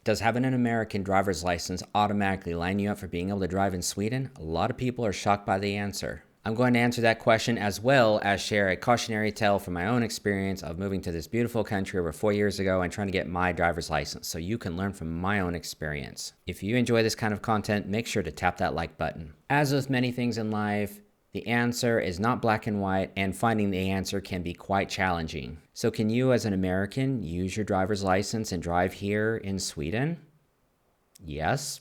Does having an American driver's license automatically line you up for being able to drive in Sweden? A lot of people are shocked by the answer. I'm going to answer that question as well as share a cautionary tale from my own experience of moving to this beautiful country over 4 years ago and trying to get my driver's license so you can learn from my own experience. If you enjoy this kind of content, make sure to tap that like button. As with many things in life, the answer is not black and white, and finding the answer can be quite challenging. So can you as an American use your driver's license and drive here in Sweden? Yes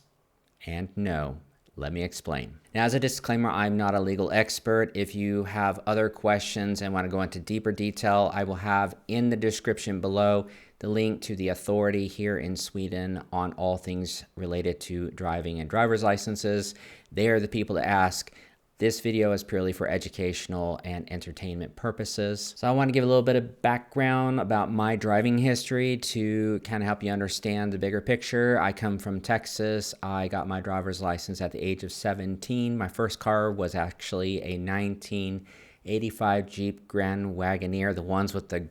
and no. Let me explain. Now, as a disclaimer, I'm not a legal expert. If you have other questions and want to go into deeper detail, I will have in the description below the link to the authority here in Sweden on all things related to driving and driver's licenses. They are the people to ask. This video is purely for educational and entertainment purposes. So I want to give a little bit of background about my driving history to kind of help you understand the bigger picture. I come from Texas. I got my driver's license at the age of 17. My first car was actually a 1985 Jeep Grand Wagoneer, the ones with the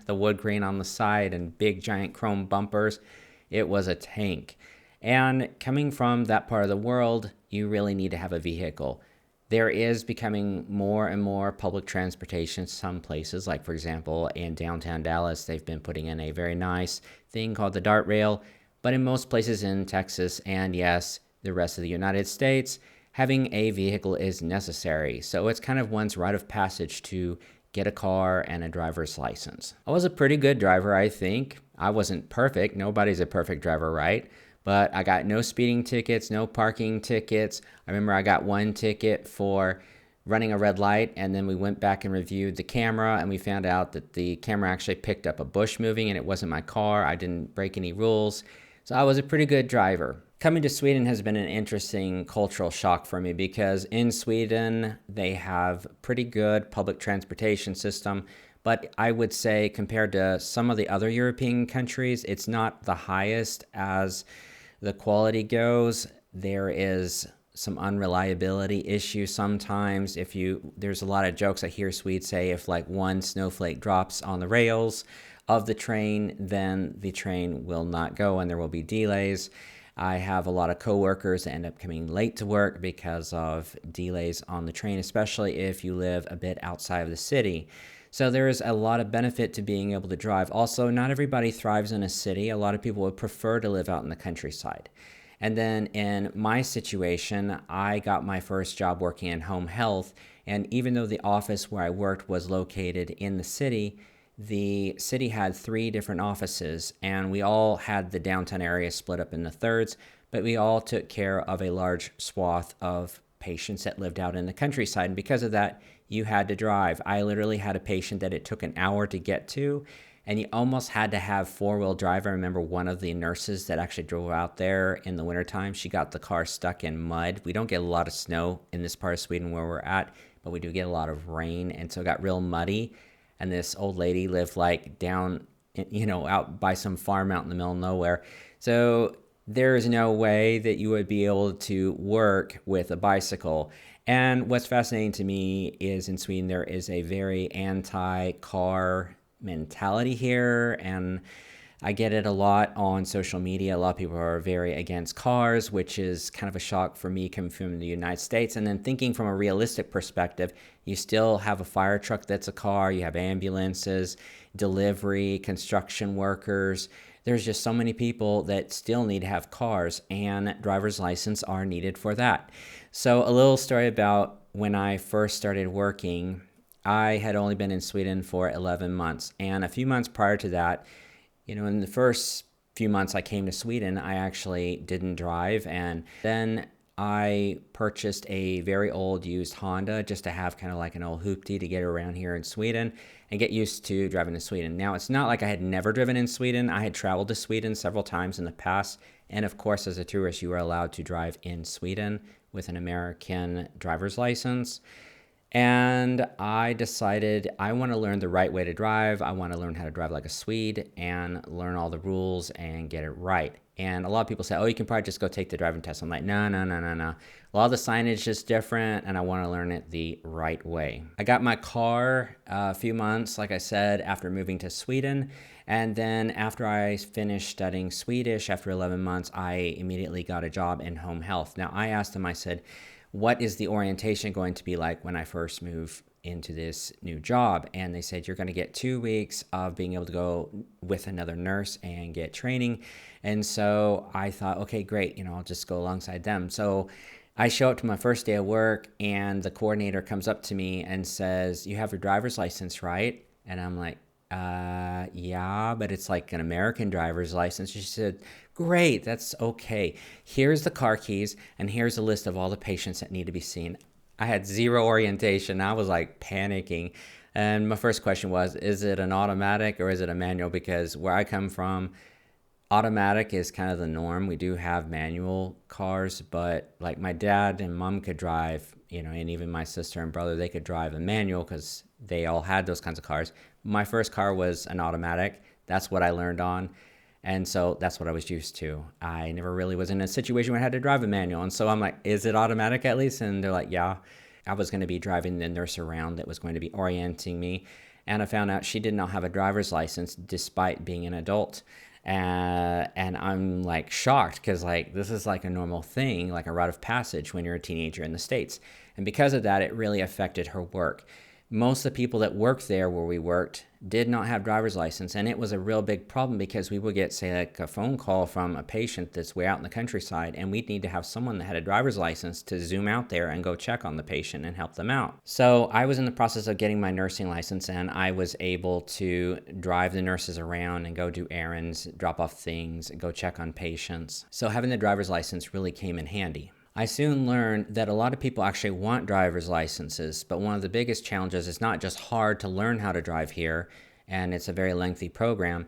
wood grain on the side and big giant chrome bumpers. It was a tank. And coming from that part of the world, you really need to have a vehicle. There is becoming more and more public transportation in some places, like for example, in downtown Dallas, they've been putting in a very nice thing called the Dart Rail. But in most places in Texas and yes, the rest of the United States, having a vehicle is necessary. So it's kind of one's rite of passage to get a car and a driver's license. I was a pretty good driver, I think. I wasn't perfect. Nobody's a perfect driver, right? But I got no speeding tickets, no parking tickets. I remember I got one ticket for running a red light, and then we went back and reviewed the camera, and we found out that the camera actually picked up a bush moving, and it wasn't my car. I didn't break any rules. So I was a pretty good driver. Coming to Sweden has been an interesting cultural shock for me because in Sweden, they have pretty good public transportation system. But I would say compared to some of the other European countries, it's not the highest as the quality goes. There is some unreliability issues sometimes. There's a lot of jokes I hear Swedes say, if like one snowflake drops on the rails of the train, then the train will not go and there will be delays. I have a lot of coworkers that end up coming late to work because of delays on the train, especially if you live a bit outside of the city. So there is a lot of benefit to being able to drive. Also, not everybody thrives in a city. A lot of people would prefer to live out in the countryside. And then in my situation, I got my first job working in home health. And even though the office where I worked was located in the city had 3 different offices. And we all had the downtown area split up into thirds, but we all took care of a large swath of patients that lived out in the countryside. And because of that, you had to drive. I literally had a patient that it took an hour to get to, and you almost had to have 4-wheel drive. I remember one of the nurses that actually drove out there in the wintertime, she got the car stuck in mud. We don't get a lot of snow in this part of Sweden where we're at, but we do get a lot of rain, and so it got real muddy. And this old lady lived like down, out by some farm out in the middle of nowhere. So there's no way that you would be able to work with a bicycle. And what's fascinating to me is in Sweden, there is a very anti-car mentality here. And I get it a lot on social media. A lot of people are very against cars, which is kind of a shock for me coming from the United States. And then thinking from a realistic perspective, you still have a fire truck that's a car. You have ambulances, delivery, construction workers. There's just so many people that still need to have cars, and driver's license are needed for that. So a little story about when I first started working. I had only been in Sweden for 11 months. And a few months prior to that, in the first few months I came to Sweden, I actually didn't drive. And then I purchased a very old used Honda just to have kind of like an old hoopty to get around here in Sweden and get used to driving in Sweden. Now, it's not like I had never driven in Sweden. I had traveled to Sweden several times in the past. And of course, as a tourist, you are allowed to drive in Sweden with an American driver's license. And I decided I want to learn the right way to drive. I want to learn how to drive like a Swede and learn all the rules and get it right. And a lot of people say, oh, you can probably just go take the driving test. I'm like, no, no, no, no, no. A lot of the signage is different, and I want to learn it the right way. I got my car a few months, like I said, after moving to Sweden. And then after I finished studying Swedish, after 11 months, I immediately got a job in home health. Now, I asked them, I said, what is the orientation going to be like when I first move into this new job? And they said, you're going to get 2 weeks of being able to go with another nurse and get training. And so I thought, okay, great, I'll just go alongside them. So I show up to my first day of work, and the coordinator comes up to me and says, you have your driver's license, right? And I'm like, yeah, but it's like an American driver's license. She said, great, that's okay. Here's the car keys, and here's a list of all the patients that need to be seen. I had zero orientation. I was like panicking. And my first question was, is it an automatic or is it a manual? Because where I come from, automatic is kind of the norm. We do have manual cars, but like my dad and mom could drive, and even my sister and brother, they could drive a manual because they all had those kinds of cars. My first car was an automatic. That's what I learned on. And so that's what I was used to. I never really was in a situation where I had to drive a manual. And so I'm like, is it automatic at least? And they're like, yeah. I was going to be driving the nurse around that was going to be orienting me. And I found out she did not have a driver's license despite being an adult. And I'm like shocked because like this is like a normal thing, like a rite of passage when you're a teenager in the States. And because of that, it really affected her work. Most of the people that worked there where we worked did not have driver's license, and it was a real big problem because we would get, say, like a phone call from a patient that's way out in the countryside, and we'd need to have someone that had a driver's license to zoom out there and go check on the patient and help them out. So I was in the process of getting my nursing license, and I was able to drive the nurses around and go do errands, drop off things, go check on patients. So having the driver's license really came in handy. I soon learned that a lot of people actually want driver's licenses, but one of the biggest challenges is not just hard to learn how to drive here, and it's a very lengthy program.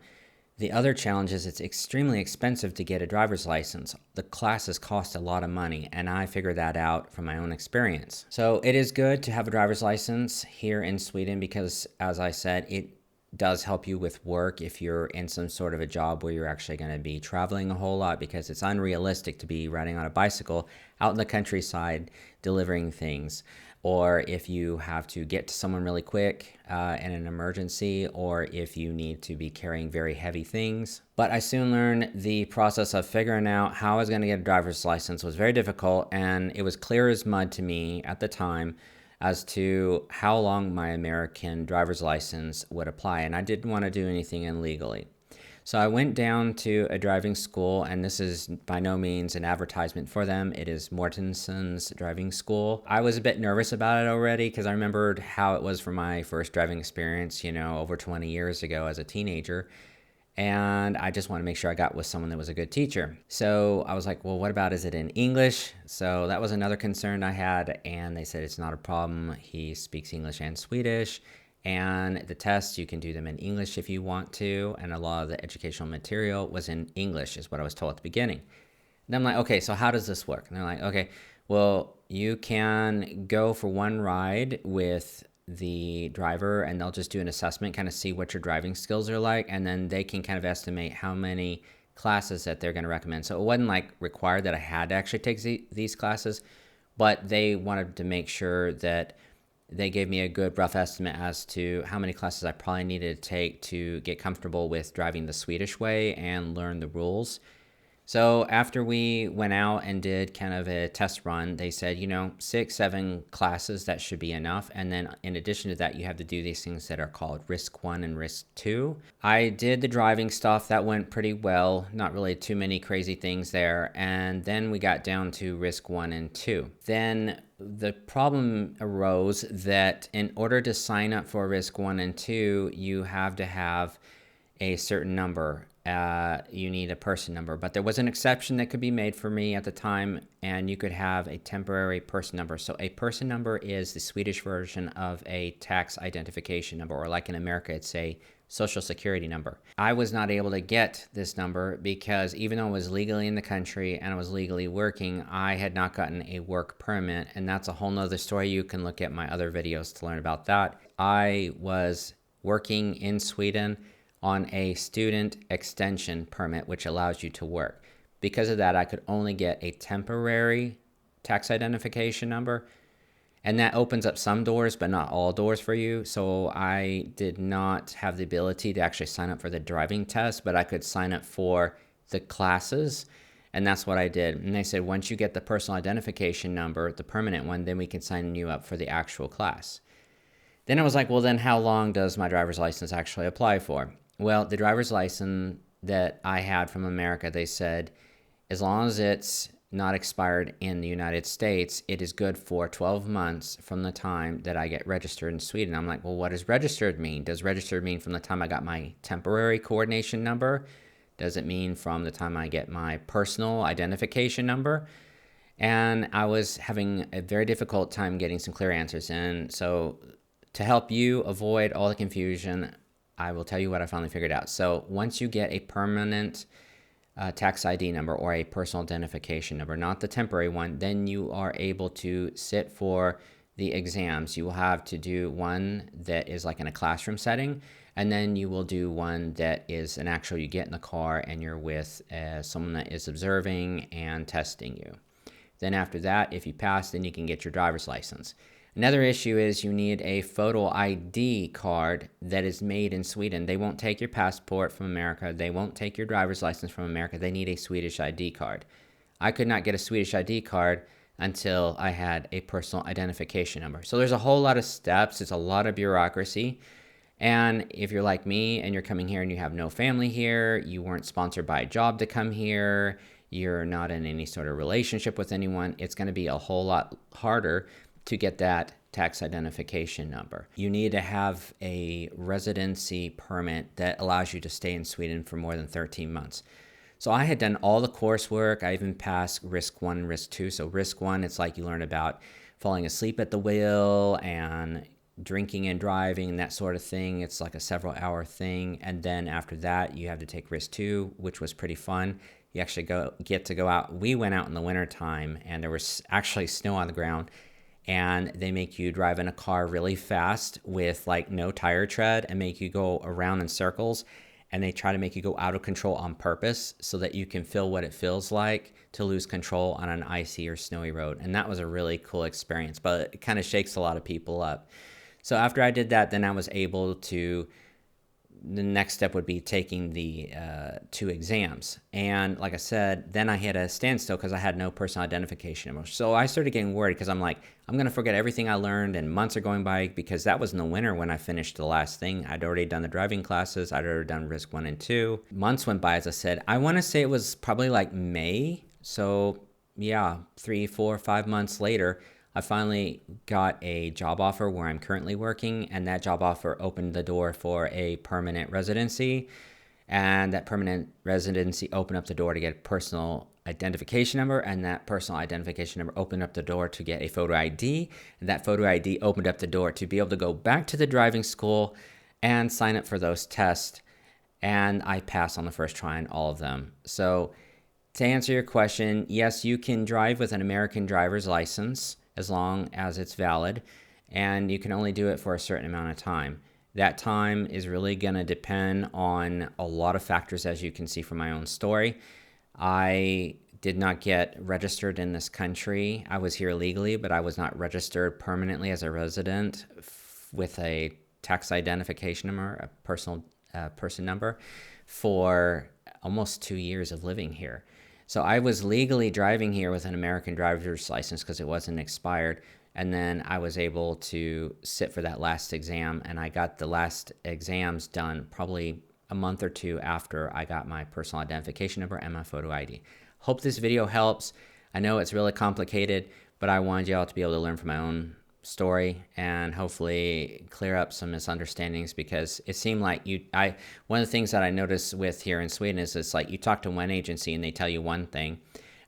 The other challenge is it's extremely expensive to get a driver's license. The classes cost a lot of money, and I figured that out from my own experience. So it is good to have a driver's license here in Sweden because, as I said, it does help you with work if you're in some sort of a job where you're actually going to be traveling a whole lot, because it's unrealistic to be riding on a bicycle out in the countryside delivering things, or if you have to get to someone really quick in an emergency, or if you need to be carrying very heavy things. But I soon learned the process of figuring out how I was going to get a driver's license was very difficult, and it was clear as mud to me at the time as to how long my American driver's license would apply, and I didn't want to do anything illegally. So I went down to a driving school, and this is by no means an advertisement for them. It is Mortenson's driving school. I was a bit nervous about it already because I remembered how it was for my first driving experience, over 20 years ago as a teenager. And I just want to make sure I got with someone that was a good teacher. So I was like, well, what about, is it in English? So that was another concern I had. And they said, it's not a problem. He speaks English and Swedish. And the tests, you can do them in English if you want to. And a lot of the educational material was in English, is what I was told at the beginning. And I'm like, okay, so how does this work? And they're like, okay, well, you can go for one ride with the driver, and they'll just do an assessment, kind of see what your driving skills are like, and then they can kind of estimate how many classes that they're going to recommend. So it wasn't like required that I had to actually take these classes, but they wanted to make sure that they gave me a good rough estimate as to how many classes I probably needed to take to get comfortable with driving the Swedish way and learn the rules. So after we went out and did kind of a test run, they said, 6, 7 classes, that should be enough. And then in addition to that, you have to do these things that are called risk 1 and risk 2. I did the driving stuff. That went pretty well. Not really too many crazy things there. And then we got down to risk 1 and 2. Then the problem arose that in order to sign up for risk 1 and 2, you have to have a certain number you need a person number. But there was an exception that could be made for me at the time, and you could have a temporary person number. So a person number is the Swedish version of a tax identification number, or like in America, it's a social security number. I was not able to get this number because even though I was legally in the country and I was legally working, I had not gotten a work permit, and that's a whole nother story. You can look at my other videos to learn about that. I was working in Sweden on a student extension permit, which allows you to work. Because of that, I could only get a temporary tax identification number, and that opens up some doors, but not all doors for you. So I did not have the ability to actually sign up for the driving test, but I could sign up for the classes, and that's what I did. And they said, once you get the personal identification number, the permanent one, then we can sign you up for the actual class. Then I was like, well, then how long does my driver's license actually apply for? Well, the driver's license that I had from America, they said, as long as it's not expired in the United States, it is good for 12 months from the time that I get registered in Sweden. I'm like, well, what does registered mean? Does registered mean from the time I got my temporary coordination number? Does it mean from the time I get my personal identification number? And I was having a very difficult time getting some clear answers. And so to help you avoid all the confusion, I will tell you what I finally figured out. So once you get a permanent tax ID number or a personal identification number, not the temporary one, then you are able to sit for the exams. You will have to do one that is like in a classroom setting, and then you will do one that is an actual, you get in the car and you're with someone that is observing and testing you. Then after that, if you pass, then you can get your driver's license. Another issue is you need a photo ID card that is made in Sweden. They won't take your passport from America. They won't take your driver's license from America. They need a Swedish ID card. I could not get a Swedish ID card until I had a personal identification number. So there's a whole lot of steps. It's a lot of bureaucracy. And if you're like me and you're coming here and you have no family here, you weren't sponsored by a job to come here, you're not in any sort of relationship with anyone, it's going to be a whole lot harder to get that tax identification number. You need to have a residency permit that allows you to stay in Sweden for more than 13 months. So I had done all the coursework. I even passed risk 1 and risk 2. So risk 1, it's like you learn about falling asleep at the wheel and drinking and driving and that sort of thing. It's like a several hour thing. And then after that, you have to take risk 2, which was pretty fun. You actually get to go out. We went out in the winter time and there was actually snow on the ground, and they make you drive in a car really fast with like no tire tread and make you go around in circles, and they try to make you go out of control on purpose so that you can feel what it feels like to lose control on an icy or snowy road. And that was a really cool experience, but it kind of shakes a lot of people up. So after I did that, then I was able to, the next step would be taking the 2 exams. And like I said, then I hit a standstill because I had no personal identification number. So I started getting worried because I'm like, I'm going to forget everything I learned, and months are going by, because that was in the winter when I finished the last thing. I'd already done the driving classes. I'd already done risk 1 and 2. Months went by, as I said. I want to say it was probably like May. So yeah, 3, 4, 5 months later, I finally got a job offer where I'm currently working, and that job offer opened the door for a permanent residency, and that permanent residency opened up the door to get a personal identification number, and that personal identification number opened up the door to get a photo ID, and that photo ID opened up the door to be able to go back to the driving school and sign up for those tests, and I passed on the first try on all of them. So to answer your question, yes, you can drive with an American driver's license as long as it's valid, and you can only do it for a certain amount of time. That time is really going to depend on a lot of factors, as you can see from my own story. I did not get registered in this country. I was here legally, but I was not registered permanently as a resident with a tax identification number, a personal person number, for almost 2 years of living here. So I was legally driving here with an American driver's license because it wasn't expired. And then I was able to sit for that last exam, and I got the last exams done probably a month or 2 after I got my personal identification number and my photo ID. Hope this video helps. I know it's really complicated, but I wanted y'all to be able to learn from my own story and hopefully clear up some misunderstandings, because it seemed like one of the things that I noticed with here in Sweden is it's like you talk to one agency and they tell you one thing,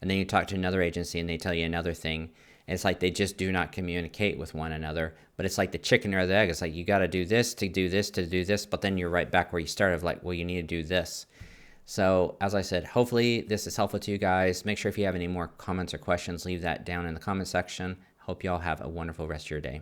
and then you talk to another agency and they tell you another thing. It's like they just do not communicate with one another. But it's like the chicken or the egg. It's like you got to do this to do this to do this, but then you're right back where you started, like, well, you need to do this. So as I said, hopefully this is helpful to you guys. Make sure if you have any more comments or questions, leave that down in the comment section. Hope you all have a wonderful rest of your day.